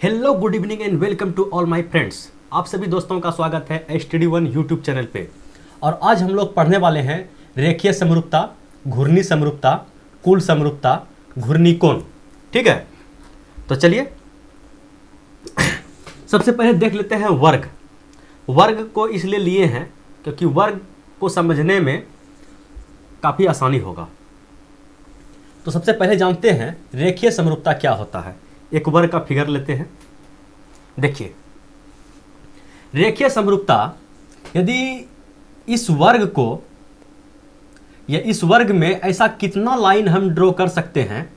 Hello, good evening and welcome to all my friends. आप सभी दोस्तों का स्वागत है STD1 यूट्यूब चैनल पे। और आज हम लोग पढ़ने वाले हैं रेखीय समरूपता, घूर्णी समरूपता, कुल समरूपता, घूर्णी कोण। ठीक है, तो चलिए सबसे पहले देख लेते हैं वर्ग। वर्ग को इसलिए लिए हैं क्योंकि वर्ग को समझने में काफ़ी आसानी होगा। तो सबसे पहले जानते हैं रेखीय समरूपता क्या होता है। एक वर्ग का फिगर लेते हैं। देखिए, रेखीय समरूपता, यदि इस वर्ग को या इस वर्ग में ऐसा कितना लाइन हम ड्रॉ कर सकते हैं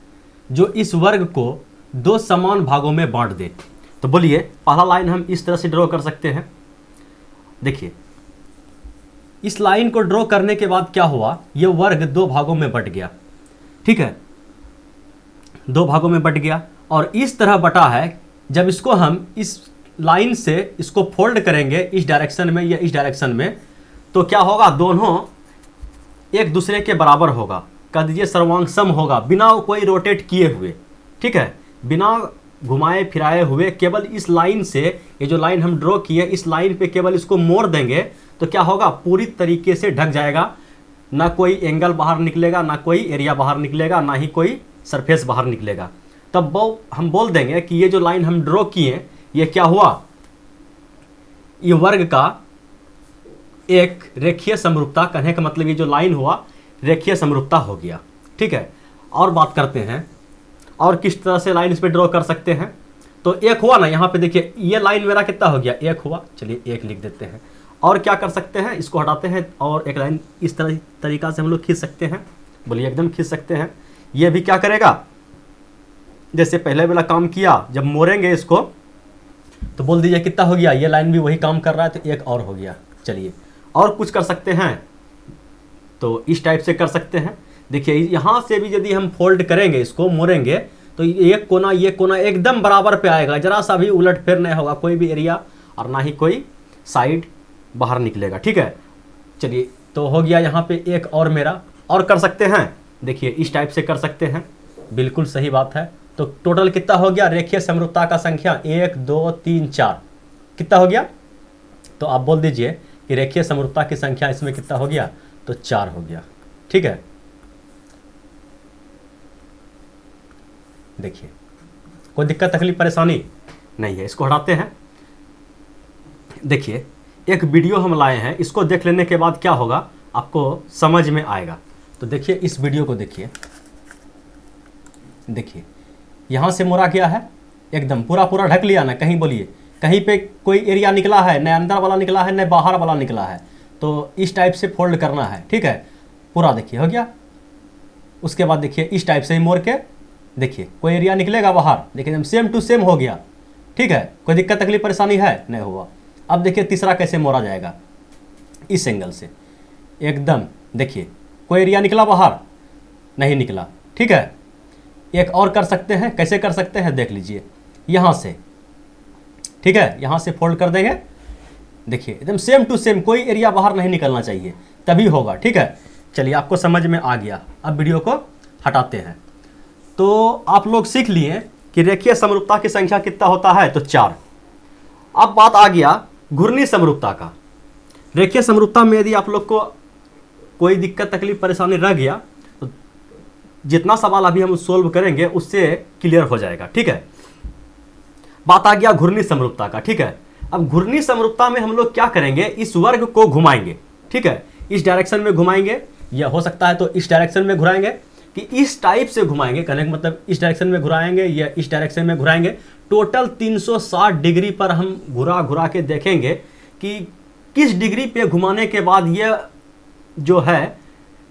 जो इस वर्ग को दो समान भागों में बांट दे। तो बोलिए, पहला लाइन हम इस तरह से ड्रॉ कर सकते हैं। देखिए, इस लाइन को ड्रॉ करने के बाद क्या हुआ, यह वर्ग दो भागों में बट गया। ठीक है, दो भागों में बट गया और इस तरह बटा है। जब इसको हम इस लाइन से इसको फोल्ड करेंगे इस डायरेक्शन में या इस डायरेक्शन में, तो क्या होगा, दोनों एक दूसरे के बराबर होगा। कह दीजिए सर्वांग सम होगा, बिना कोई रोटेट किए हुए। ठीक है, बिना घुमाए फिराए हुए, केवल इस लाइन से, ये जो लाइन हम ड्रॉ किए, इस लाइन पे केवल इसको मोड़ देंगे तो क्या होगा, पूरी तरीके से ढक जाएगा। ना कोई एंगल बाहर निकलेगा, ना कोई एरिया बाहर निकलेगा, ना ही कोई सरफेस बाहर निकलेगा। तब वो हम बोल देंगे कि ये जो लाइन हम ड्रॉ किए, ये क्या हुआ, ये वर्ग का एक रेखीय समरूपता। कहने का मतलब ये जो लाइन हुआ रेखीय समरूपता हो गया। ठीक है, और बात करते हैं और किस तरह से लाइन इस पर ड्रॉ कर सकते हैं। तो एक हुआ ना, यहाँ पे देखिए ये लाइन मेरा कितना हो गया, एक हुआ। चलिए एक लिख देते हैं। और क्या कर सकते हैं, इसको हटाते हैं और एक लाइन इस तरीका से हम लोग खींच सकते हैं। बोलिए, एकदम खींच सकते हैं। ये भी क्या करेगा, जैसे पहले वाला काम किया, जब मोड़ेंगे इसको तो बोल दीजिए कितना हो गया, ये लाइन भी वही काम कर रहा है, तो एक और हो गया। चलिए, और कुछ कर सकते हैं तो इस टाइप से कर सकते हैं। देखिए, यहाँ से भी यदि हम फोल्ड करेंगे, इसको मोड़ेंगे, तो ये कोना एकदम बराबर पे आएगा। जरा सा भी उलट फेर नहीं होगा, कोई भी एरिया और ना ही कोई साइड बाहर निकलेगा। ठीक है, चलिए, तो हो गया यहाँ पे एक और मेरा। और कर सकते हैं, देखिए इस टाइप से कर सकते हैं। बिल्कुल सही बात है। तो टोटल कितना हो गया, रेखीय समरूपता का संख्या 1 2 3 4 कितना हो गया। तो आप बोल दीजिए कि रेखीय समरूपता की संख्या इसमें कितना हो गया, तो 4 हो गया। ठीक है, देखिए कोई दिक्कत तकलीफ परेशानी नहीं है। इसको हटाते हैं। देखिए, एक वीडियो हम लाए हैं, इसको देख लेने के बाद क्या होगा आपको समझ में आएगा। तो देखिए, इस वीडियो को देखिए। देखिए, यहाँ से मोड़ा गया है, एकदम पूरा ढक लिया ना। कहीं बोलिए, कहीं पे कोई एरिया निकला है, न अंदर वाला निकला है, न बाहर वाला निकला है। तो इस टाइप से फोल्ड करना है। ठीक है, पूरा देखिए हो गया। उसके बाद देखिए इस टाइप से ही मोड़ के देखिए, कोई एरिया निकलेगा बाहर, देखिए सेम टू सेम हो गया। ठीक है, कोई दिक्कत तकलीफ परेशानी है नहीं हुआ। अब देखिए तीसरा कैसे मोड़ा जाएगा, इस एंगल से एकदम। देखिए कोई एरिया निकला बाहर, नहीं निकला। ठीक है, एक और कर सकते हैं। कैसे कर सकते हैं, देख लीजिए, यहाँ से। ठीक है, यहाँ से फोल्ड कर देंगे। देखिए एकदम सेम टू सेम, कोई एरिया बाहर नहीं निकलना चाहिए, तभी होगा। ठीक है, चलिए आपको समझ में आ गया। अब वीडियो को हटाते हैं। तो आप लोग सीख लिए कि रेखीय समरूपता की संख्या कितना होता है, तो 4। अब बात आ गया घूर्णी समरूपता का। रेखीय समरूपता में यदि आप लोग को कोई दिक्कत तकलीफ परेशानी रह गया, जितना सवाल अभी हम सोल्व करेंगे उससे क्लियर हो जाएगा। ठीक है, बात आ गया घूर्णी समरूपता का। ठीक है, अब घूर्णी समरूपता में हम लोग क्या करेंगे, इस वर्ग को घुमाएंगे। ठीक है, इस डायरेक्शन में घुमाएंगे, या हो सकता है तो इस डायरेक्शन में घुराएंगे, कि इस टाइप से घुमाएंगे। कहने का मतलब इस डायरेक्शन में घुराएंगे या इस डायरेक्शन में घुराएंगे। टोटल 360 डिग्री पर हम घुरा के देखेंगे कि किस डिग्री पे घुमाने के बाद ये जो है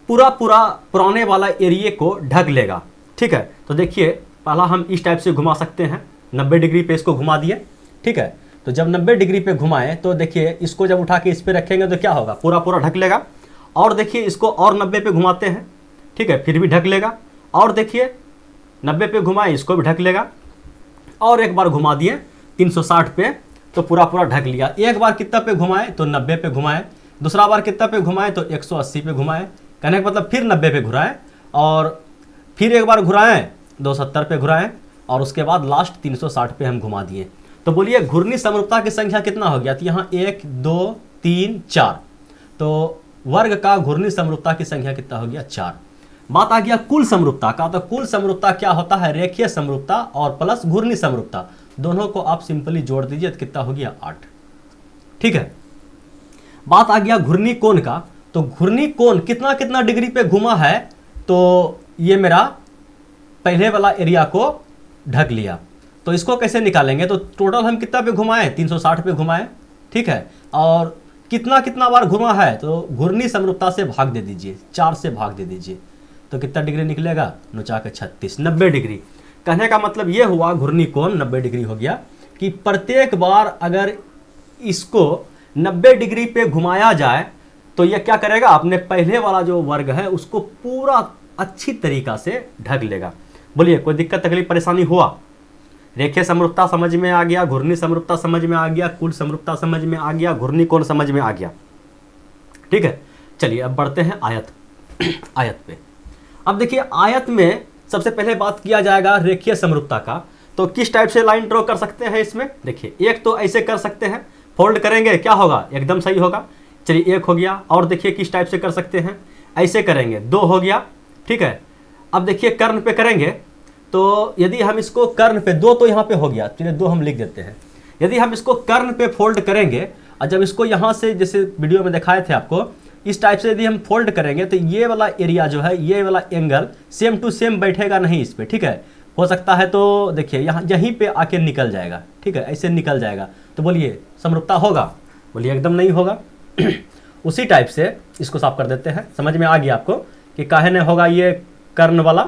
पूरा पुराने वाला एरिया को ढक लेगा। ठीक है, तो देखिए पहला हम इस टाइप से घुमा सकते हैं, 90 डिग्री पे इसको घुमा दिए। ठीक है, तो जब 90 डिग्री पे घुमाएं तो देखिए इसको जब उठा के इस पे रखेंगे तो क्या होगा, पूरा ढक लेगा। और देखिए इसको और 90 पे घुमाते हैं। ठीक है, फिर भी ढक लेगा। और देखिए 90 पे घुमाए, इसको भी ढक लेगा। और एक बार घुमा दिए 360 पे, तो पूरा ढक लिया। एक बार कितना पे घुमाए, तो 90 पे घुमाए। दूसरा बार कितना पे घुमाए, तो 180 पे घुमाए। कहने का मतलब फिर 90 पे घुराएं और फिर एक बार घुराएं 270 पे घुराएं और उसके बाद लास्ट 360 पे हम घुमा दिए। तो बोलिए घूर्णी समरूपता की संख्या कितना हो गया? तो यहाँ 1 2 3 4, तो वर्ग का घूर्णी समरूपता की संख्या कितना हो गया? 4। बात आ गया कुल समरूपता का। तो कुल समरूपता क्या होता है? रेखीय समरूपता और प्लस घूर्णी समरूपता, दोनों को आप सिंपली जोड़ दीजिए तो कितना हो गया? 8। ठीक है। बात आ गया घूर्णी कोण का। तो घूर्णी कोण कितना कितना डिग्री पे घुमा है? तो ये मेरा पहले वाला एरिया को ढक लिया। तो इसको कैसे निकालेंगे? तो टोटल हम कितना पे घुमाएं? 360 पे घुमाएं। ठीक है। और कितना कितना बार घुमा है? तो घूर्णी समरूपता से भाग दे दीजिए, 4 से भाग दे दीजिए, तो कितना डिग्री निकलेगा? 9 के 36, 90 डिग्री। कहने का मतलब ये हुआ घूर्णी कोण 90 डिग्री हो गया कि प्रत्येक बार अगर इसको 90 डिग्री पे घुमाया जाए तो यह क्या करेगा? अपने पहले वाला जो वर्ग है उसको पूरा अच्छी तरीका से ढक लेगा। बोलिए कोई दिक्कत तकलीफ परेशानी हुआ? रेखीय समरूपता समझ में आ गया, घूर्णी समरूपता समझ में आ गया, कुल समरूपता समझ में आ गया, घूर्णी कोण समझ में आ गया। ठीक है। चलिए अब बढ़ते हैं आयत आयत पे। अब देखिए आयत में सबसे पहले बात किया जाएगा रेखीय समरूपता का। तो किस टाइप से लाइन ड्रॉ कर सकते हैं इसमें? देखिए एक तो ऐसे कर सकते हैं, फोल्ड करेंगे, क्या होगा? एकदम सही होगा। चलिए एक हो गया। और देखिए किस टाइप से कर सकते हैं, ऐसे करेंगे, 2 हो गया। ठीक है। अब देखिए कर्ण पे करेंगे, तो यदि हम इसको कर्ण पे 2 तो यहाँ पे हो गया, चलिए 2 हम लिख देते हैं। यदि हम इसको कर्ण पे फोल्ड करेंगे और जब इसको यहाँ से जैसे वीडियो में दिखाए थे आपको, इस टाइप से यदि हम फोल्ड करेंगे तो ये वाला एरिया जो है, ये वाला एंगल सेम टू सेम बैठेगा नहीं इस पर। ठीक है। हो सकता है तो देखिए यहाँ यहीं पे आके निकल जाएगा। ठीक है, ऐसे निकल जाएगा। तो बोलिए समरूपता होगा? बोलिए एकदम नहीं होगा। उसी टाइप से इसको साफ कर देते हैं। समझ में आ गया आपको कि काहे ने होगा ये कर्ण वाला?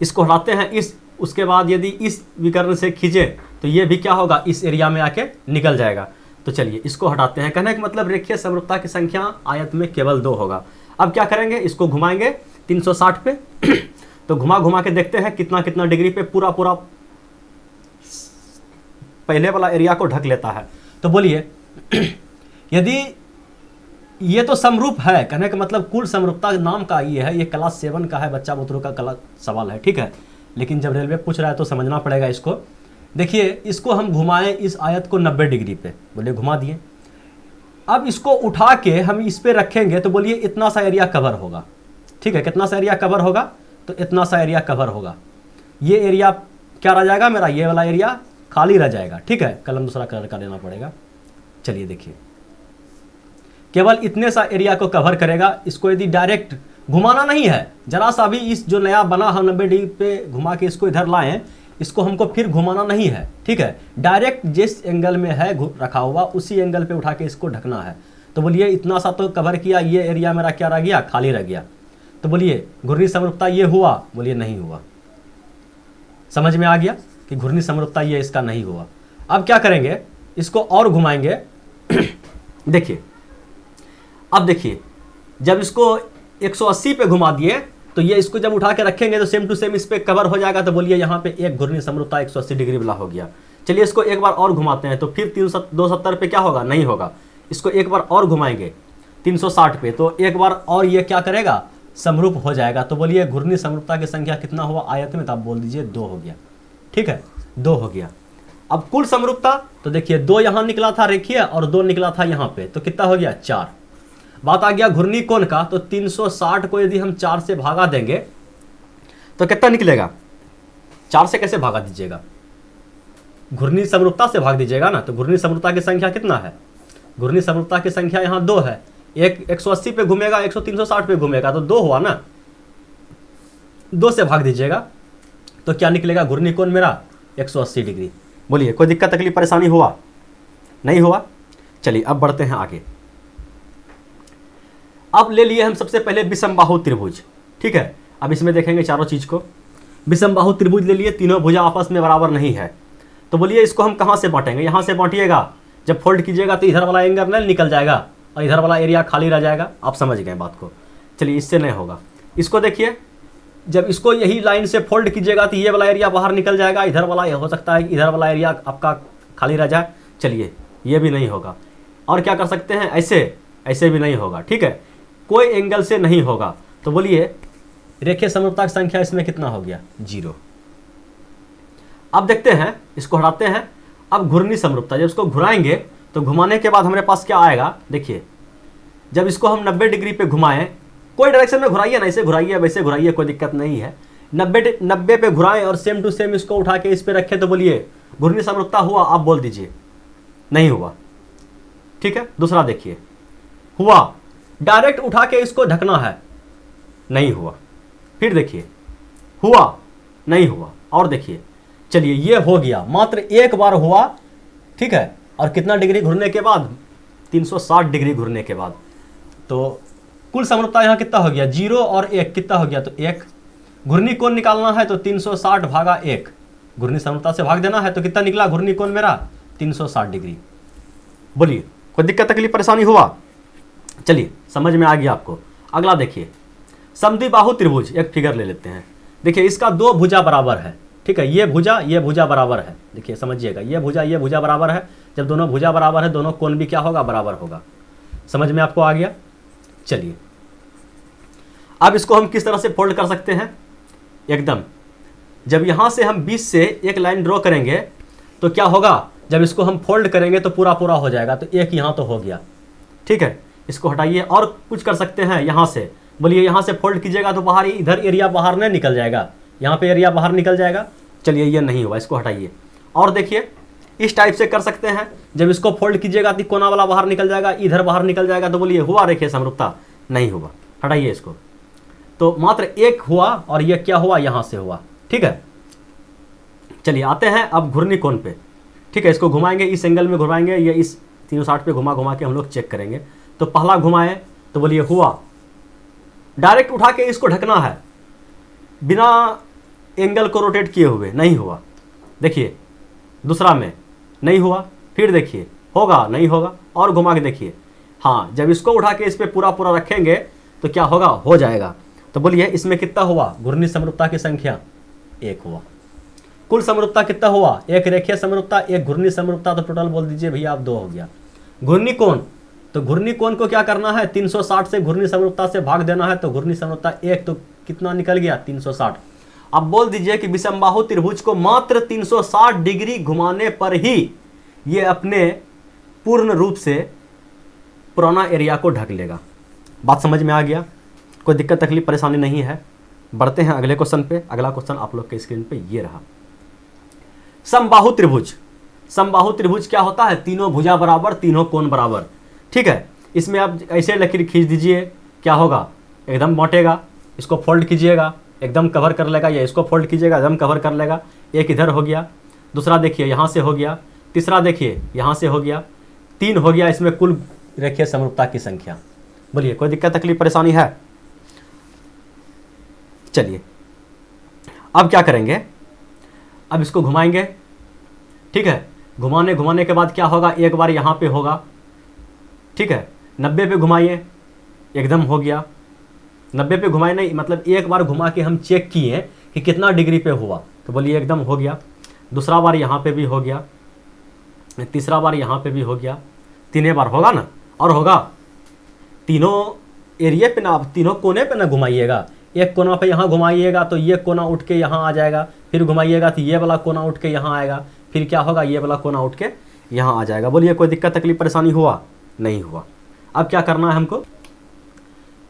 इसको हटाते हैं इस, उसके बाद यदि इस विकर्ण से खींचे तो ये भी क्या होगा? इस एरिया में आके निकल जाएगा। तो चलिए इसको हटाते हैं। कहने का मतलब रेखीय समरूपता की संख्या आयत में केवल 2 होगा। अब क्या करेंगे? इसको घुमाएंगे 360 पे तो घुमा घुमा के देखते हैं कितना कितना डिग्री पे पूरा पूरा पहले वाला एरिया को ढक लेता है। तो बोलिए यदि ये तो समरूप है, कहने का मतलब कुल समरूपता नाम का ये है, ये क्लास 7 का है, बच्चा बुतरू का कला सवाल है। ठीक है। लेकिन जब रेलवे पूछ रहा है तो समझना पड़ेगा इसको। देखिए इसको हम घुमाएं इस आयत को 90 डिग्री पे, बोलिए घुमा दिए। अब इसको उठा के हम इस पे रखेंगे तो बोलिए इतना सा एरिया कवर होगा। ठीक है। कितना सा एरिया कवर होगा? तो इतना सा एरिया कवर होगा। ये एरिया क्या रह जाएगा मेरा? ये वाला एरिया खाली रह जाएगा। ठीक है। कलम दूसरा कलर का लेना पड़ेगा। चलिए देखिए केवल इतने सा एरिया को कवर करेगा। इसको यदि डायरेक्ट घुमाना नहीं है, जरा सा भी इस जो नया बना हम 90 डिग्री पे घुमा के इसको इधर लाएं, इसको हमको फिर घुमाना नहीं है। ठीक है। डायरेक्ट जिस एंगल में है रखा हुआ उसी एंगल पे उठा के इसको ढकना है। तो बोलिए इतना सा तो कवर किया, ये एरिया मेरा क्या रह गया? खाली रह गया। तो बोलिए घूर्णी समरूपता ये हुआ? बोलिए नहीं हुआ। समझ में आ गया कि घूर्णी समरूपता ये इसका नहीं हुआ। अब क्या करेंगे? इसको और घुमाएंगे देखिए अब देखिए जब इसको 180 पे घुमा दिए तो ये इसको जब उठा के रखेंगे तो सेम टू सेम इस पे कवर हो जाएगा। तो बोलिए यहाँ पे एक घूर्णी समरूपता 180 डिग्री वाला हो गया। चलिए इसको एक बार और घुमाते हैं तो फिर 270 पे क्या होगा? नहीं होगा। इसको एक बार और घुमाएंगे 360 पे तो एक बार और ये क्या करेगा? समरूप हो जाएगा। तो बोलिए घूर्णी समरूपता की संख्या कितना हुआ आयत में? तो आप बोल दीजिए 2 हो गया। ठीक है, 2 हो गया। अब कुल समरूपता तो देखिए 2 यहाँ निकला था रेखीय और 2 निकला था यहाँ पे, तो कितना हो गया? 4। बात आ गया घूर्णी कोण का। तो 360 को यदि हम 4 से भागा देंगे तो कितना निकलेगा? 4 से कैसे भागा दीजिएगा? घूर्णी समरूपता से भाग दीजिएगा ना। तो घूर्णी समरूपता की संख्या कितना है? घूर्णी समरूपता की संख्या यहाँ 2 है। एक 180 पे घूमेगा, एक 360 पे घूमेगा, तो 2 हुआ ना। 2 से भाग दीजिएगा तो क्या निकलेगा? घूर्णी कोण मेरा 180 डिग्री। बोलिए कोई दिक्कत तकलीफ परेशानी हुआ? नहीं हुआ। चलिए अब बढ़ते हैं आगे। अब ले लिए हम सबसे पहले विषमबाहु त्रिभुज। ठीक है। अब इसमें देखेंगे चारों चीज को। विषमबाहु त्रिभुज ले लिए, तीनों भुजा आपस में बराबर नहीं है। तो बोलिए इसको हम कहाँ से बांटेंगे? यहाँ से बांटिएगा। जब फोल्ड कीजिएगा तो इधर वाला एंगल नहीं निकल जाएगा और इधर वाला एरिया खाली रह जाएगा। आप समझ गए बात को। चलिए इससे नहीं होगा। इसको देखिए जब इसको यही लाइन से फोल्ड कीजिएगा तो ये वाला एरिया बाहर निकल जाएगा, इधर वाला हो सकता है इधर वाला एरिया आपका खाली रह जाए। चलिए ये भी नहीं होगा। और क्या कर सकते हैं? ऐसे भी नहीं होगा। ठीक है। कोई एंगल से नहीं होगा। तो बोलिए रेखीय समरूपता की संख्या इसमें कितना हो गया? 0। अब देखते हैं, इसको हटाते हैं। अब घूर्णी समरूपता, जब इसको घुराएंगे तो घुमाने के बाद हमारे पास क्या आएगा, देखिए जब इसको हम 90 डिग्री पे घुमाएं, कोई डायरेक्शन में घुराइए ना, ऐसे घुराइए वैसे घुराइए, कोई दिक्कत नहीं है। 90 पे घुराएं और सेम टू सेम इसको उठा के इस पे रखें तो बोलिए घूर्णी समरूपता हुआ? आप बोल दीजिए। नहीं हुआ। ठीक है, दूसरा देखिए, हुआ। डायरेक्ट उठा के इसको ढकना है, नहीं हुआ। फिर देखिए, हुआ, नहीं हुआ। और देखिए, चलिए ये हो गया, मात्र एक बार हुआ। ठीक है, और कितना डिग्री घुरने के बाद? 360 डिग्री घुरने के बाद। तो कुल समरूपता यहाँ कितना हो गया? 0 और 1 कितना हो गया? तो 1। घूर्णी कोण निकालना है तो 360 भागा 1, घूर्णी समरूपता से भाग देना है तो कितना निकला घूर्णी कोण मेरा? 360 डिग्री। बोलिए कोई दिक्कत तकलीफ परेशानी हुआ? चलिए समझ में आ गया आपको। अगला देखिए, समद्विबाहु त्रिभुज, एक फिगर ले लेते हैं। देखिए इसका दो भुजा बराबर है। ठीक है, ये भुजा बराबर है। देखिए समझिएगा, ये भुजा बराबर है। जब दोनों भुजा बराबर है, दोनों कोण भी क्या होगा? बराबर होगा। समझ में आपको आ गया? चलिए अब इसको हम किस तरह से फोल्ड कर सकते हैं? एकदम, जब यहां से हम 20 से एक लाइन ड्रॉ करेंगे तो क्या होगा? जब इसको हम फोल्ड करेंगे तो पूरा पूरा हो जाएगा। तो एक यहां तो हो गया। ठीक है, इसको हटाइए। और कुछ कर सकते हैं यहां से। बोलिए यहां से फोल्ड कीजिएगा तो बाहर, इधर एरिया बाहर नहीं निकल जाएगा, यहाँ पे एरिया बाहर निकल जाएगा। चलिए ये नहीं हुआ, इसको हटाइए। और देखिए इस टाइप से कर सकते हैं, जब इसको फोल्ड कीजिएगा तो कोना वाला बाहर निकल जाएगा, इधर बाहर निकल जाएगा। तो बोलिए हुआ रेखीय समरूपता? नहीं हुआ। हटाइए इसको। तो मात्र एक हुआ और ये क्या हुआ? यहाँ से हुआ। ठीक है, चलिए आते हैं अब घूर्णी कोण पे। ठीक है, इसको घुमाएंगे, इस एंगल में घुमाएंगे, ये इस 360 पे घुमा घुमा के हम लोग चेक करेंगे। तो पहला घुमाए तो बोलिए हुआ। डायरेक्ट उठा के इसको ढकना है बिना एंगल को रोटेट किए हुए, नहीं हुआ। देखिए दूसरा में नहीं हुआ। फिर देखिए होगा, नहीं होगा। और घुमा के देखिए, हाँ, जब इसको उठा के इस पर पूरा पूरा रखेंगे तो क्या होगा? हो जाएगा। तो बोलिए इसमें कितना हुआ? घूर्णी समरूपता की संख्या 1 हुआ। कुल समरूपता कितना हुआ? एक रेखीय समरूपता, एक घूर्णी समरूपता, तो टोटल बोल दीजिए भैया आप 2 हो गया। घूर्णी कोण, तो घूर्णी कोण को क्या करना है? 360 से घूर्णी समरूपता से भाग देना है। तो घूर्णी समरूपता 1, तो कितना निकल गया? 360। अब बोल दीजिए कि विषमबाहु त्रिभुज को मात्र 360 डिग्री घुमाने पर ही ये अपने पूर्ण रूप से पुराना एरिया को ढक लेगा। बात समझ में आ गया? कोई दिक्कत तकलीफ परेशानी नहीं है। बढ़ते हैं अगले क्वेश्चन पे। अगला क्वेश्चन आप लोग के स्क्रीन पे ये रहा। समबाहु त्रिभुज। समबाहु त्रिभुज क्या होता है? तीनों भुजा बराबर, तीनों कोण बराबर। ठीक है, इसमें आप ऐसे लकीर खींच दीजिए, क्या होगा? एकदम बांटेगा। इसको फोल्ड कीजिएगा, एकदम कवर कर लेगा, या इसको फोल्ड कीजिएगा, एकदम कवर कर लेगा। एक इधर हो गया, दूसरा देखिए यहाँ से हो गया, तीसरा देखिए यहाँ से हो गया, 3 हो गया। इसमें कुल रेखीय समरूपता की संख्या। बोलिए कोई दिक्कत तकलीफ परेशानी है? चलिए अब क्या करेंगे? अब इसको घुमाएंगे। ठीक है, घुमाने के बाद क्या होगा? एक बार यहाँ पे होगा। ठीक है, 90 पे घुमाइए, एकदम हो गया। 90 पे घुमाए नहीं, मतलब एक बार घुमा के हम चेक किए कि कितना डिग्री पे हुआ। तो बोलिए एकदम हो गया। दूसरा बार यहाँ पे भी हो गया, तीसरा बार यहाँ पे भी हो गया। 3 बार होगा ना? और होगा। तीनों एरिया पे ना, तीनों कोने पे ना घुमाइएगा। एक कोना पे यहाँ घुमाइएगा तो ये कोना उठ के यहाँ आ जाएगा। फिर घुमाइएगा तो ये वाला कोना उठ के यहाँ आएगा। फिर क्या होगा? ये वाला कोना उठ के यहाँ आ जाएगा। बोलिए कोई दिक्कत तकलीफ परेशानी हुआ? नहीं हुआ। अब क्या करना है हमको?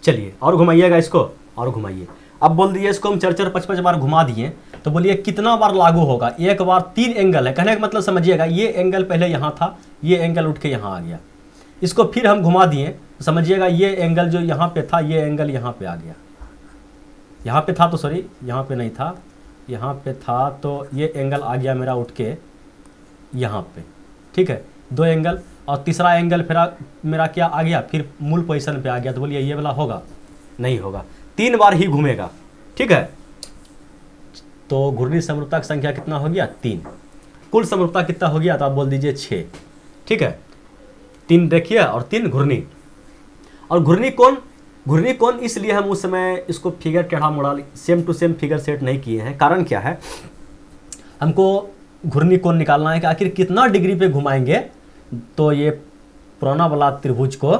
चलिए और घुमाइएगा इसको, और घुमाइए। अब बोल दिए इसको हम 4-4-5-5 बार घुमा दिए। तो बोलिए कितना बार लागू होगा? एक बार 3 एंगल है। कहने का मतलब समझिएगा, ये एंगल पहले यहाँ था, ये एंगल उठ के यहाँ आ गया। इसको फिर हम घुमा दिए तो समझिएगा, ये एंगल जो यहाँ पे था, ये एंगल यहाँ पे आ गया। यहाँ पे था तो सॉरी, यहाँ पे नहीं था, यहाँ पे था, तो ये एंगल आ गया मेरा उठ के यहाँ पे। ठीक है, 2 एंगल। और तीसरा एंगल फिर मेरा क्या आ गया? फिर मूल पोजीशन पे आ गया। तो बोलिए ये वाला होगा? नहीं होगा। 3 बार ही घूमेगा। ठीक है, तो घूर्णी समरूपता की संख्या कितना हो गया? 3। कुल समरूपता कितना हो गया? तो आप बोल दीजिए 6। ठीक है, 3 रेखीय और 3 घूर्णी। और घूर्णी कोण इसलिए हम उस समय इसको फिगर टेढ़ा मोड़ा same to same figure set नहीं किए हैं। कारण क्या है? हमको घूर्णी कोण निकालना है कि आखिर कितना डिग्री पे घुमाएंगे तो ये पुराना वाला त्रिभुज को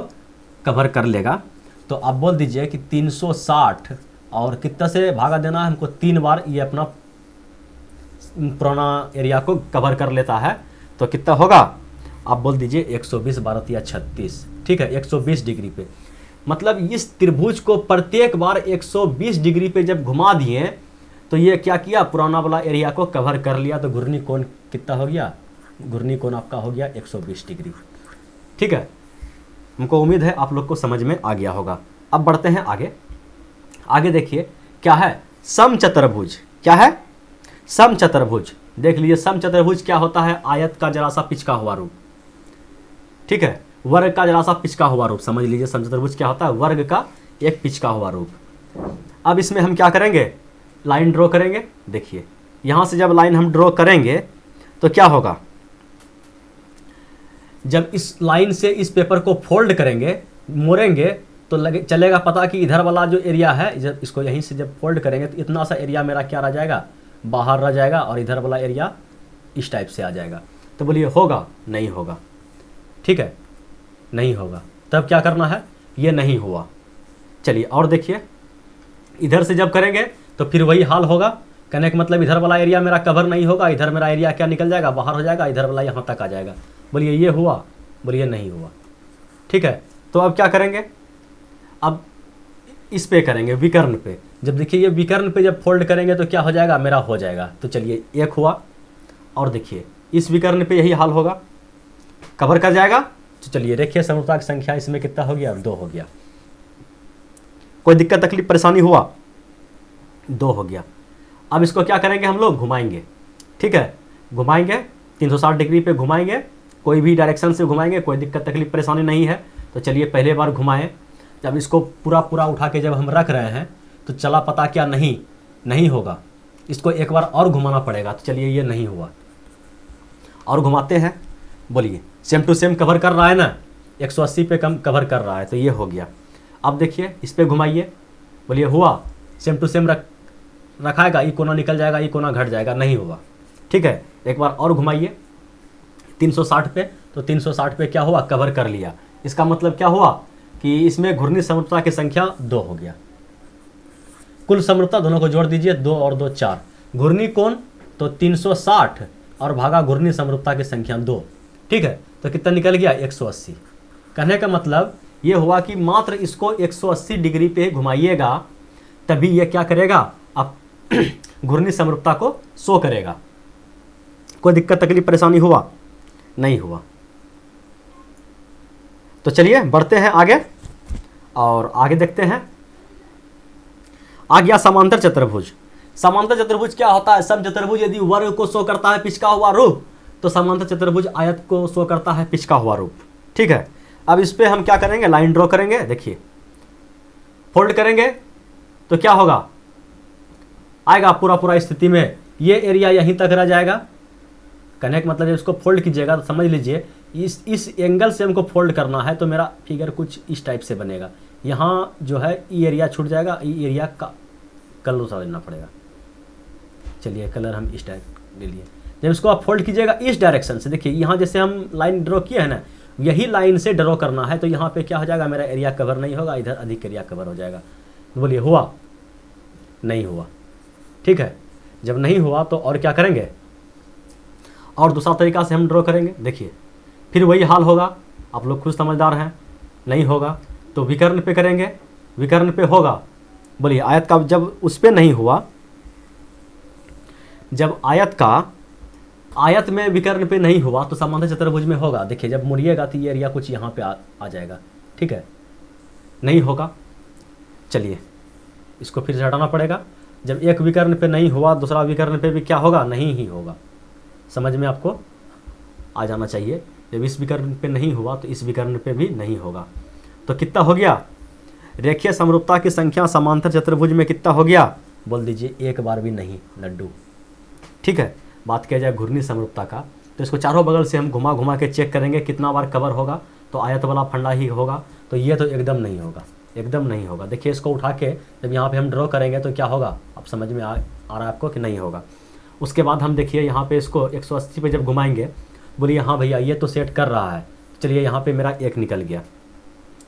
कवर कर लेगा। तो आप बोल दीजिए कि 360 और कितना से भागा देना है हमको? 3 बार ये अपना पुराना एरिया को कवर कर लेता है तो कितना होगा, आप बोल दीजिए 120 12 या 36, ठीक है, 120 डिग्री पे। मतलब इस त्रिभुज को प्रत्येक बार 120 डिग्री पे जब घुमा दिए तो ये क्या किया, पुराना वाला एरिया को कवर कर लिया। तो घूर्णी कोण कितना हो गया, घूर्णी कोण आपका हो गया 120 डिग्री, ठीक है। हमको उम्मीद है आप लोग को समझ में आ गया होगा। अब बढ़ते हैं आगे। आगे देखिए क्या है, समचतुर्भुज। क्या है, समचतुर्भुज। देख लीजिए समचतुर्भुज क्या होता है, आयत का जरा सा पिचका हुआ रूप, ठीक है, वर्ग का जरा सा पिचका हुआ रूप। समझ लीजिए समचतुर्भुज क्या होता है, वर्ग का एक पिचका हुआ रूप। अब इसमें हम क्या करेंगे, लाइन ड्रॉ करेंगे। देखिए यहां से जब लाइन हम ड्रॉ करेंगे तो क्या होगा, जब इस लाइन से इस पेपर को फोल्ड करेंगे, मोड़ेंगे, तो लगे चलेगा पता कि इधर वाला जो एरिया है, जब इसको यहीं से जब फोल्ड करेंगे तो इतना सा एरिया मेरा क्या रह जाएगा, बाहर रह जाएगा, और इधर वाला एरिया इस टाइप से आ जाएगा। तो बोलिए होगा, नहीं होगा, ठीक है, नहीं होगा। तब क्या करना है, ये नहीं हुआ। चलिए और देखिए, इधर से जब करेंगे तो फिर वही हाल होगा। कहने का मतलब इधर वाला एरिया मेरा कवर नहीं होगा, इधर मेरा एरिया क्या निकल जाएगा, बाहर हो जाएगा, इधर वाला यहाँ तक आ जाएगा। बोलिए ये हुआ, बोलिए नहीं हुआ, ठीक है। तो अब क्या करेंगे, अब इस पे करेंगे, विकर्ण पे। जब देखिए ये विकर्ण पे जब फोल्ड करेंगे तो क्या हो जाएगा, मेरा हो जाएगा। तो चलिए एक हुआ, और देखिए इस विकर्ण पे यही हाल होगा, कवर कर जाएगा। तो चलिए रेखीय समरूपता की संख्या इसमें कितना हो गया, 2 हो गया। कोई दिक्कत तकलीफ परेशानी हुआ, 2 हो गया। अब इसको क्या करेंगे, हम लोग घुमाएंगे, ठीक है, घुमाएंगे 360 डिग्री पे घुमाएंगे, कोई भी डायरेक्शन से घुमाएंगे, कोई दिक्कत तकलीफ परेशानी नहीं है। तो चलिए पहले बार घुमाएं। जब इसको पूरा पूरा उठा के जब हम रख रहे हैं तो चला पता क्या, नहीं होगा, इसको एक बार और घुमाना पड़ेगा। तो चलिए ये नहीं हुआ, और घुमाते हैं। बोलिए सेम टू सेम कवर कर रहा है ना, 180 पे कम कवर कर रहा है, तो ये हो गया। अब देखिए इस पे घुमाइए, बोलिए हुआ, सेम टू सेम रखाएगा, ये कोना निकल जाएगा, ये कोना घट जाएगा, नहीं हुआ, ठीक है। एक बार और घुमाइए 360 पे, तो 360 पे क्या हुआ, कवर कर लिया। इसका मतलब क्या हुआ कि इसमें घूर्णी समरूपता की संख्या 2 हो गया। कुल समरूपता दोनों को जोड़ दीजिए, 2 और 2 4। घूर्णी कोण तो 360 और भागा घूर्णी समरूपता की संख्या 2, ठीक है। तो कितना निकल गया, 180। कहने का मतलब ये हुआ कि मात्र इसको 180 डिग्री पे घुमाइएगा तभी ये क्या करेगा, अब घूर्णी समरूपता को शो करेगा। कोई दिक्कत तकलीफ परेशानी हुआ, नहीं हुआ। तो चलिए बढ़ते हैं आगे, और आगे देखते हैं। आ गया समांतर चतुर्भुज। समांतर चतुर्भुज क्या होता है, समचतुर्भुज यदि वर्ग को शो करता है पिचका हुआ रूप, तो समांतर चतुर्भुज आयत को शो करता है पिचका हुआ रूप, ठीक है। अब इस पे हम क्या करेंगे, लाइन ड्रॉ करेंगे। देखिए फोल्ड करेंगे तो क्या होगा, आएगा पूरा पूरा स्थिति में ये एरिया यहीं तक रह जाएगा। कहने का मतलब इसको फोल्ड कीजिएगा तो समझ लीजिए इस एंगल से हमको फोल्ड करना है, तो मेरा फिगर कुछ इस टाइप से बनेगा। यहाँ जो है ये एरिया छूट जाएगा, ये एरिया का कलर दूसरा लेना पड़ेगा। चलिए कलर हम इस टाइप ले लिए। जब इसको आप फोल्ड कीजिएगा इस डायरेक्शन से, देखिए यहाँ जैसे हम लाइन ड्रॉ किए हैं ना, यही लाइन से ड्रॉ करना है। तो यहाँ पे क्या हो जाएगा, मेरा एरिया कवर नहीं होगा, इधर अधिक एरिया कवर हो जाएगा। तो बोलिए हुआ, नहीं हुआ, ठीक है। जब नहीं हुआ तो और क्या करेंगे, और दूसरा तरीका से हम ड्रॉ करेंगे। देखिए फिर वही हाल होगा, आप लोग खुद समझदार हैं। नहीं होगा तो विकर्ण पे करेंगे, विकर्ण पे होगा। बोलिए आयत का जब उस पे नहीं हुआ, जब आयत में विकर्ण पे नहीं हुआ तो समांतर चतुर्भुज में होगा। देखिए जब मुड़िएगा तो ये एरिया कुछ यहाँ पे आ जाएगा, ठीक है। नहीं होगा, चलिए इसको फिर से हटाना पड़ेगा। जब एक विकर्ण पे नहीं हुआ, दूसरा विकर्ण पे भी क्या होगा, नहीं ही होगा। समझ में आपको आ जाना चाहिए। जब इस विकर्ण पे नहीं हुआ तो इस विकर्ण पे भी नहीं होगा। तो कितना हो गया, रेखीय समरूपता की संख्या समांतर चतुर्भुज में कितना हो गया, बोल दीजिए एक बार भी नहीं, लड्डू, ठीक है। बात किया जाए घूर्णी समरूपता का, तो इसको चारों बगल से हम घुमा घुमा के चेक करेंगे कितना बार कवर होगा, तो आयत वाला फंडा ही होगा। तो ये तो एकदम नहीं होगा, एकदम नहीं होगा। देखिए इसको उठा के जब यहाँ पे हम ड्रॉ करेंगे तो क्या होगा, अब समझ में आ रहा है आपको कि नहीं होगा। उसके बाद हम देखिए यहाँ पे इसको 180 पे जब घुमाएंगे, बोलिए हाँ भैया ये तो सेट कर रहा है, चलिए यहाँ पे मेरा एक निकल गया।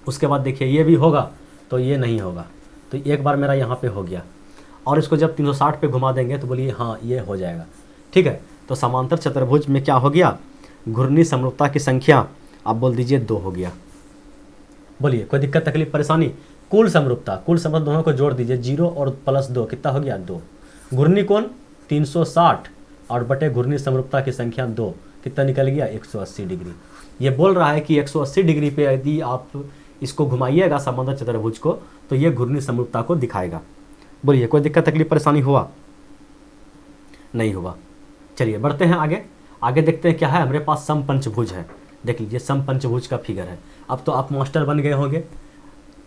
उसके बाद देखिए ये भी होगा, तो ये नहीं होगा, तो एक बार मेरा यहाँ पे हो गया। और इसको जब 360 पे घुमा देंगे तो बोलिए हाँ ये हो जाएगा। ठीक है, तो समांतर चतुर्भुज में क्या हो गया, घूर्णी समरूपता की संख्या आप बोल दीजिए 2 हो गया। बोलिए कोई दिक्कत तकलीफ परेशानी। कुल समरूपता दोनों को जोड़ दीजिए, 0 और +2 कितना हो गया 2। घूर्णी कोण 360 और बटे घूर्णी समरूपता की संख्या 2 कितना निकल गया 180 डिग्री। ये बोल रहा है कि 180 डिग्री पे यदि आप इसको घुमाइएगा समांतर चतुर्भुज को तो ये घूर्णी समरूपता को दिखाएगा। बोलिए कोई दिक्कत तकलीफ परेशानी हुआ, नहीं हुआ। चलिए बढ़ते हैं आगे। आगे देखते हैं क्या है हमारे पास, समपंचभुज है। देख लीजिए समपंचभुज का फिगर है। अब तो आप मास्टर बन गए होंगे,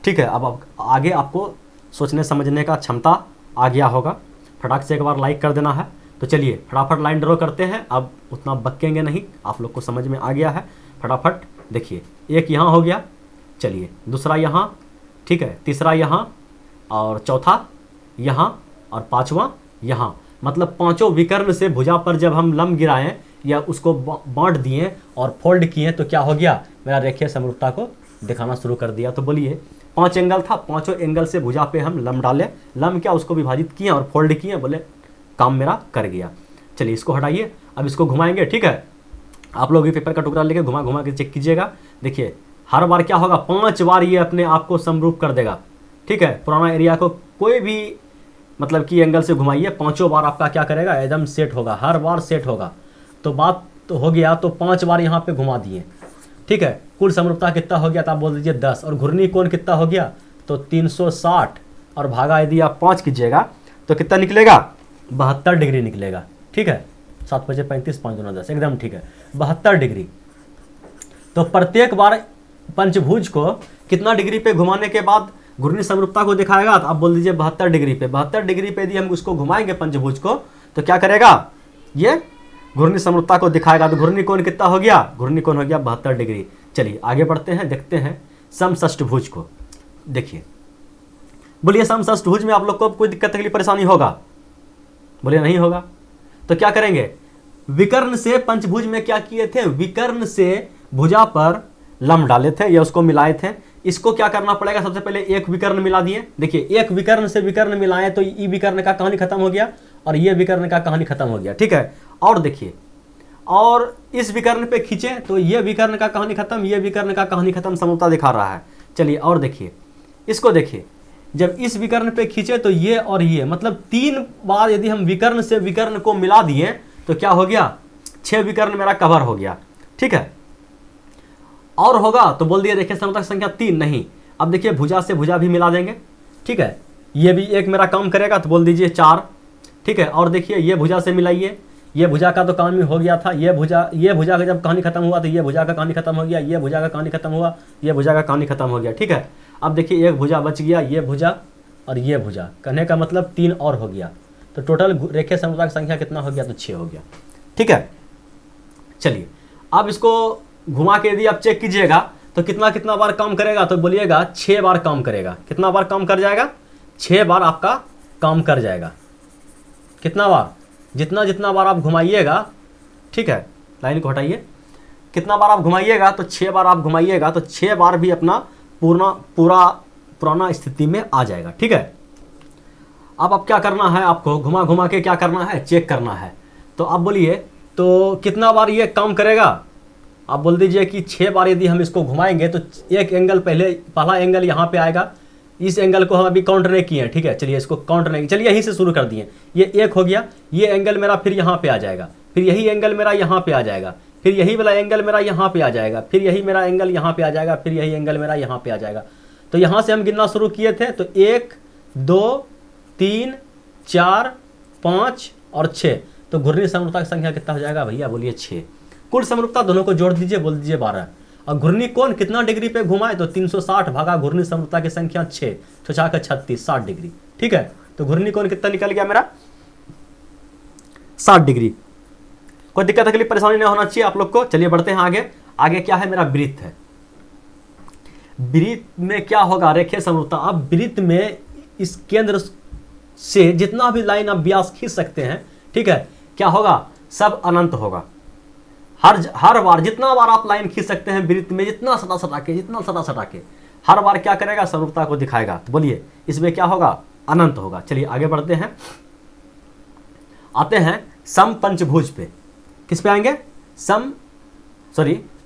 ठीक है। अब आगे आपको सोचने समझने का क्षमता आ गया होगा। फटाक से एक बार लाइक कर देना है। तो चलिए फटाफट लाइन ड्रॉ करते हैं। अब उतना बक्केंगे नहीं, आप लोग को समझ में आ गया है। फटाफट देखिए, एक यहाँ हो गया, चलिए दूसरा यहाँ, ठीक है, तीसरा यहाँ और चौथा यहाँ और पांचवा यहाँ। मतलब पांचों विकर्ण से भुजा पर जब हम लंब गिराएं या उसको बांट दिए और फोल्ड किए तो क्या हो गया, मेरा रेखीय समरूपता को दिखाना शुरू कर दिया। तो बोलिए 5 एंगल था, पांचों एंगल से भुजा पे हम लंब डाले, लंब क्या उसको विभाजित किए और फोल्ड किए, बोले काम मेरा कर गया। चलिए इसको हटाइए, अब इसको घुमाएंगे, ठीक है। आप लोग भी पेपर का टुकड़ा लेके घुमा घुमा के चेक कीजिएगा। देखिए हर बार क्या होगा, 5 बार ये अपने आप को समरूप कर देगा, ठीक है। पुराना एरिया को कोई भी मतलब कि एंगल से घुमाइए, 5 बार आपका क्या करेगा, एकदम सेट होगा, हर बार सेट होगा। तो बात तो हो गया, तो 5 बार यहाँ पे घुमा दिए, ठीक है। कुल समरूपता कितना हो गया, तो आप बोल दीजिए 10। और घूर्णी कोण कितना हो गया, तो 360 और भागा यदि आप 5 कीजिएगा तो कितना निकलेगा, 72 डिग्री निकलेगा, ठीक है। 7 बजे 35 5 दूना 10, एकदम ठीक है, 72 डिग्री। तो प्रत्येक बार पंचभुज को कितना डिग्री पे घुमाने के बाद घूर्णी समरूपता को दिखाएगा, तो आप बोल दीजिए 72 डिग्री पे। 72 डिग्री पे यदि हम उसको घुमाएंगे पंचभुज को तो क्या करेगा, ये घूर्णी समरूपता को दिखाएगा। तो घूर्णी कोण कितना हो गया, घूर्णी कोण हो गया 72 डिग्री। चलिए आगे बढ़ते हैं, देखते हैं समषष्ठभुज को। देखिए बोलिए समषष्ठभुज में आप लोग को कोई दिक्कत तकलीफ परेशानी होगा, बोलिए नहीं होगा। तो क्या करेंगे, विकर्ण से पंचभुज में क्या किए थे, विकर्ण से भुजा पर लंब डाले थे या उसको मिलाए थे। इसको क्या करना पड़ेगा, सबसे पहले एक विकर्ण मिला दिए। देखिए एक विकर्ण से विकर्ण मिलाए तो ई विकर्ण का कहानी खत्म हो गया और ये विकर्ण का कहानी खत्म हो गया, ठीक है। और देखिए, और इस विकर्ण पे खींचे तो ये विकर्ण का कहानी खत्म, ये विकर्ण का कहानी खत्म, समरूपता दिखा रहा है। चलिए और देखिए, इसको देखिए, जब इस विकर्ण पे खींचे तो ये और ये, मतलब 3 बार यदि हम विकर्ण से विकर्ण को मिला दिए तो क्या हो गया, 6 विकर्ण मेरा कवर हो गया, ठीक है। और होगा तो बोल दिए रेखीय समरूपता की संख्या 3 नहीं। अब देखिए भुजा से भुजा भी मिला देंगे, ठीक है। ये भी एक मेरा काम करेगा तो बोल दीजिए 4, ठीक है। और देखिए ये भुजा से मिलाइए, ये भुजा का तो काम ही हो गया था। ये भुजा का जब कहानी खत्म हुआ तो ये भुजा का कहानी खत्म हो गया, ये भुजा का कहानी खत्म हुआ, ये भुजा का कहानी खत्म हो गया, ठीक है। अब देखिए एक भुजा बच गया, ये भुजा और ये भुजा, कहने का मतलब 3 और हो गया। तो टोटल रेखीय समरूपता की संख्या कितना हो गया, तो 6 हो गया, ठीक है। चलिए अब इसको घुमा के यदि आप चेक कीजिएगा तो कितना कितना बार काम करेगा, तो बोलिएगा 6 बार काम करेगा। कितना बार काम कर जाएगा, 6 बार आपका काम कर जाएगा। कितना बार, जितना जितना बार आप घुमाइएगा, ठीक है, लाइन को हटाइए, कितना बार आप घुमाइएगा तो 6 बार आप घुमाइएगा तो 6 बार भी अपना पुराना स्थिति में आ जाएगा, ठीक है। अब क्या करना है, आपको घुमा घुमा के क्या करना है, चेक करना है। तो आप बोलिए तो कितना बार ये काम करेगा, आप बोल दीजिए कि 6 बार यदि हम इसको घुमाएंगे तो एक एंगल पहला एंगल यहाँ पे आएगा। इस एंगल को हम अभी काउंट नहीं किए हैं, ठीक है। चलिए इसको काउंट नहीं, चलिए यहीं से शुरू कर दिए। ये 1 हो गया, ये एंगल मेरा फिर यहाँ पे आ जाएगा, फिर यही एंगल मेरा यहाँ पे आ जाएगा, फिर यही वाला एंगल मेरा यहाँ पे आ जाएगा, फिर यही मेरा एंगल यहाँ पे आ जाएगा, फिर यही एंगल मेरा यहाँ पे आ जाएगा। तो यहाँ से हम गिनना शुरू किए थे तो 1 2 3 4 5 और 6। तो घूर्णी समरूपता की संख्या कितना हो जाएगा भैया, बोलिए 6। कुल समरूपता दोनों को जोड़ दीजिए, बोल दीजिए 12। और घूर्णी कोण कितना डिग्री पे घुमाए, तो 360 भागा घूर्णी समरूपता की संख्या 6, 6 का 36, 60 डिग्री, ठीक है। तो घूर्णी कोण कितना निकल गया मेरा, 60 डिग्री। कोई दिक्कत तकलीफ परेशानी नहीं होना चाहिए आप लोग को। चलिए बढ़ते हैं आगे। आगे क्या है, मेरा वृत्त है। वृत्त में क्या होगा, रेखीय समरूपता। अब वृत्त में इस केंद्र से जितना भी लाइन आप व्यास खींच सकते हैं, ठीक है, क्या होगा, सब अनंत होगा। हर बार जितना बार आप लाइन खींच सकते हैं वृत्त में, जितना सटा सटा के हर बार क्या करेगा, समरूपता को दिखाएगा। तो बोलिए इसमें क्या होगा, अनंत होगा। चलिए आगे बढ़ते हैं, आते हैं सम पंचभुज पे, किस पे आएंगे,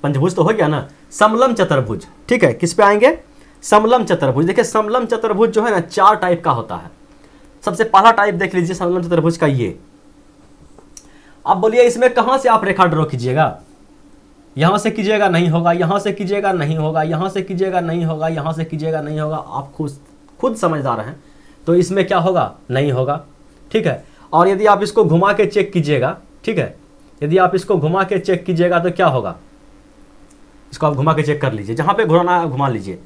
पंचभुज तो हो गया ना, समलम चतुर्भुज, ठीक है, किस पे आएंगे, समलम चतुर्भुज। देखिए समलम चतुर्भुज जो है ना 4 टाइप का होता है। सबसे पहला टाइप देख लीजिए समलम चतुर्भुज का ये। अब बोलिए इसमें कहां से आप रेखा ड्रॉ कीजिएगा, यहां से कीजिएगा नहीं होगा, यहां से कीजिएगा नहीं होगा, यहां से कीजिएगा नहीं होगा, यहां से कीजिएगा नहीं होगा, आप खुद समझदार हैं, तो इसमें क्या होगा, नहीं होगा, ठीक है। और यदि आप इसको घुमा के चेक कीजिएगा, ठीक है, यदि आप इसको घुमा के चेक कीजिएगा तो क्या होगा, इसको आप घुमा के चेक कर लीजिए, जहां पे घुमाना है घुमा लीजिए,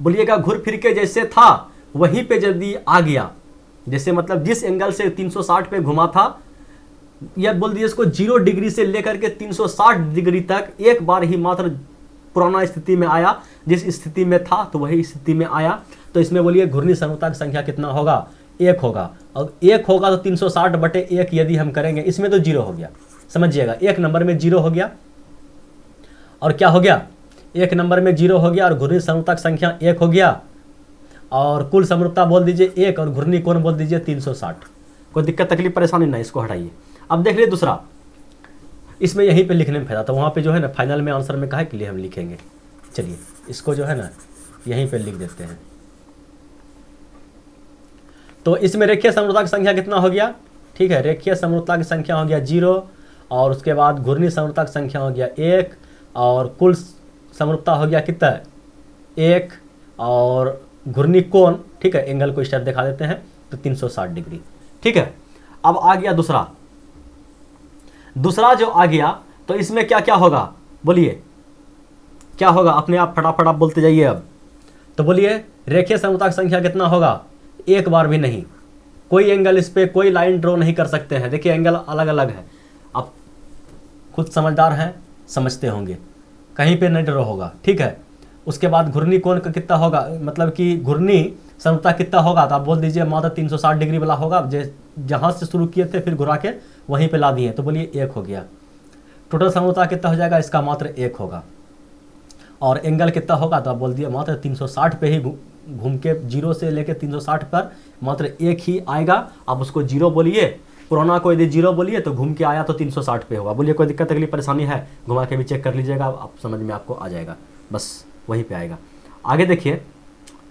बोलिएगा घुर फिर के जैसे था वहीं पे यदि आ गया, जैसे मतलब जिस एंगल से 360 पे घुमा था, या बोल दीजिए इसको 0 डिग्री से लेकर के 360 डिग्री तक एक बार ही मात्र पुराना स्थिति में आया, जिस स्थिति में था तो वही स्थिति में आया, तो इसमें बोलिए घूर्णी समरूपता की संख्या कितना होगा, 1 होगा। और 1 होगा तो 360/1 यदि हम करेंगे, इसमें तो 0 हो गया, समझिएगा, 1 नंबर में 0 हो गया, और क्या हो गया, 1 नंबर में 0 हो गया, और घूर्णी समरूपता की संख्या 1 हो गया, और कुल समरूपता बोल दीजिए 1, और घूर्णी कोण बोल दीजिए 360। कोई दिक्कत तकलीफ परेशानी नहीं, इसको हटाइए। अब देख लीजिए दूसरा, इसमें यहीं पे लिखने में फायदा था, वहाँ पे जो है ना फाइनल में आंसर में काहे के लिए हम लिखेंगे, चलिए इसको जो है ना यहीं पे लिख देते हैं। तो इसमें रेखीय समरूपता की संख्या कितना हो गया, ठीक है, रेखीय समरूपता की संख्या हो गया 0, और उसके बाद घूर्णी समरूपता की संख्या हो गया 1, और कुल समरूपता हो गया कितना, 1, और घूर्णी कोण, ठीक है, एंगल को स्टेप दिखा देते हैं, तो 360 डिग्री, ठीक है। अब आ गया दूसरा जो आ गया, तो इसमें क्या क्या होगा, बोलिए क्या होगा, अपने आप फटाफट आप बोलते जाइए। अब तो बोलिए रेखीय समरूपता की संख्या कितना होगा, 1 बार भी नहीं, कोई एंगल इस पे कोई लाइन ड्रॉ नहीं कर सकते हैं, देखिए एंगल अलग अलग है, आप खुद समझदार हैं, समझते होंगे, कहीं पे नहीं ड्रॉ होगा, ठीक है। उसके बाद घूर्णी कोण का कितना होगा, मतलब कि घूर्णी समरूपता कितना होगा, तो आप बोल दीजिए मात्र 360 डिग्री वाला होगा, जहां से शुरू किए थे फिर घुरा के वहीं पे ला दिए, तो बोलिए 1 हो गया। टोटल समरूपता कितना हो जाएगा, इसका मात्र 1 होगा। और एंगल कितना होगा, तो आप बोल दिए मात्र 360 पे ही घूम के 0 से लेके 360 पर मात्र 1 ही आएगा। आप उसको 0 बोलिए, पुराना को यदि 0 बोलिए तो घूम के आया तो 360 पे होगा। बोलिए कोई दिक्कत तकलीफ परेशानी है, घुमा के भी चेक कर लीजिएगा, आप समझ में आपको आ जाएगा, बस वहीं पे आएगा। आगे देखिए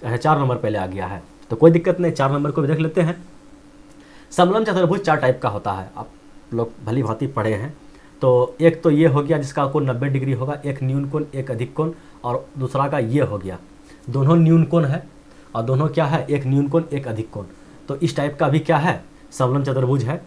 4 नंबर पहले आ गया है, तो कोई दिक्कत नहीं, 4 नंबर को भी देख लेते हैं। समलम चतुर्भुज 4 टाइप का होता है, आप लोग भली भांति पढ़े हैं। तो एक तो ये हो गया जिसका कोण 90 डिग्री होगा, एक न्यून कोण एक अधिक कोण, और दूसरा का ये हो गया, दोनों न्यून कोण है और दोनों क्या है, एक न्यून कोण एक अधिक कोण। तो इस टाइप का भी क्या है, समलम चतुर्भुज है।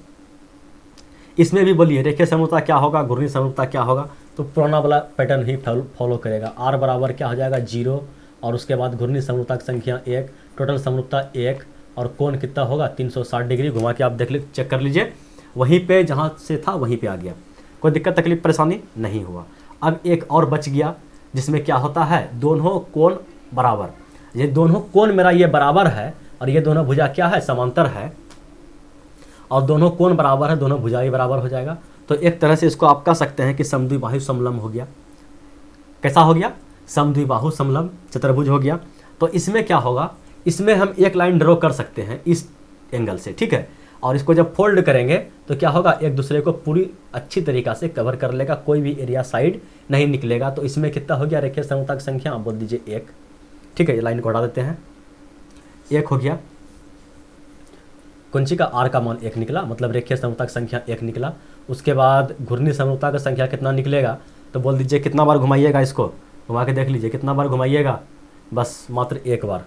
इसमें भी बोलिए रेखीय समरूपता क्या होगा, घूर्णी समरूपता क्या होगा, तो पुराना वाला पैटर्न ही फॉलो करेगा। R बराबर क्या हो जाएगा 0, और उसके बाद घूर्णी समरूपता की संख्या 1, टोटल समरूपता 1, और कोण कितना होगा 360 डिग्री। घुमा के आप देख ली, चेक कर लीजिए, वहीं पे जहाँ से था वहीं पे आ गया, कोई दिक्कत तकलीफ परेशानी नहीं हुआ। अब एक और बच गया जिसमें क्या होता है, दोनों कोण बराबर, ये दोनों कोण मेरा ये बराबर है, और ये दोनों भुजा क्या है, समांतर है, और दोनों कोण बराबर है, दोनों भुजा ही बराबर हो जाएगा। तो एक तरह से इसको आप कह सकते हैं कि समद्विबाहु समलम हो गया। कैसा हो गया, समद्विबाहु समलम चतुर्भुज हो गया। तो इसमें क्या होगा, इसमें हम एक लाइन ड्रॉ कर सकते हैं इस एंगल से, ठीक है, और इसको जब फोल्ड करेंगे तो क्या होगा, एक दूसरे को पूरी अच्छी तरीक़ा से कवर कर लेगा, कोई भी एरिया साइड नहीं निकलेगा। तो इसमें कितना हो गया, रेखीय समरूपता की संख्या आप बोल दीजिए 1, ठीक है, ये लाइन को हटा देते हैं, 1 हो गया। कुंची का R का मान 1 निकला, मतलब रेखीय समरूपता की संख्या 1 निकला। उसके बाद घूर्णी समरूपता की संख्या कितना निकलेगा, तो बोल दीजिए कितना बार घुमाइएगा, इसको घुमा के देख लीजिए कितना बार घुमाइएगा, बस मात्र 1 बार,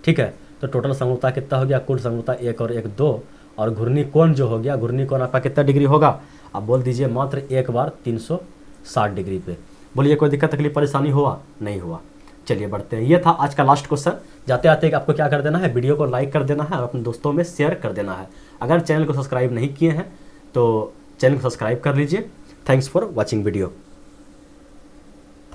ठीक है। तो टोटल समरूपता कितना हो गया, कुल समरूपता 1 और 1 2, और घूर्णी कोण जो हो गया, घूर्णी कोण आपका कितना डिग्री होगा, आप बोल दीजिए मात्र 1 बार 360 डिग्री पे। बोलिए कोई दिक्कत तकलीफ परेशानी हुआ, नहीं हुआ। चलिए बढ़ते हैं, ये था आज का लास्ट क्वेश्चन। जाते आते आपको क्या कर देना है, वीडियो को लाइक कर देना है और अपने दोस्तों में शेयर कर देना है। अगर चैनल को सब्सक्राइब नहीं किए हैं तो चैनल को सब्सक्राइब कर लीजिए। Thanks for watching video.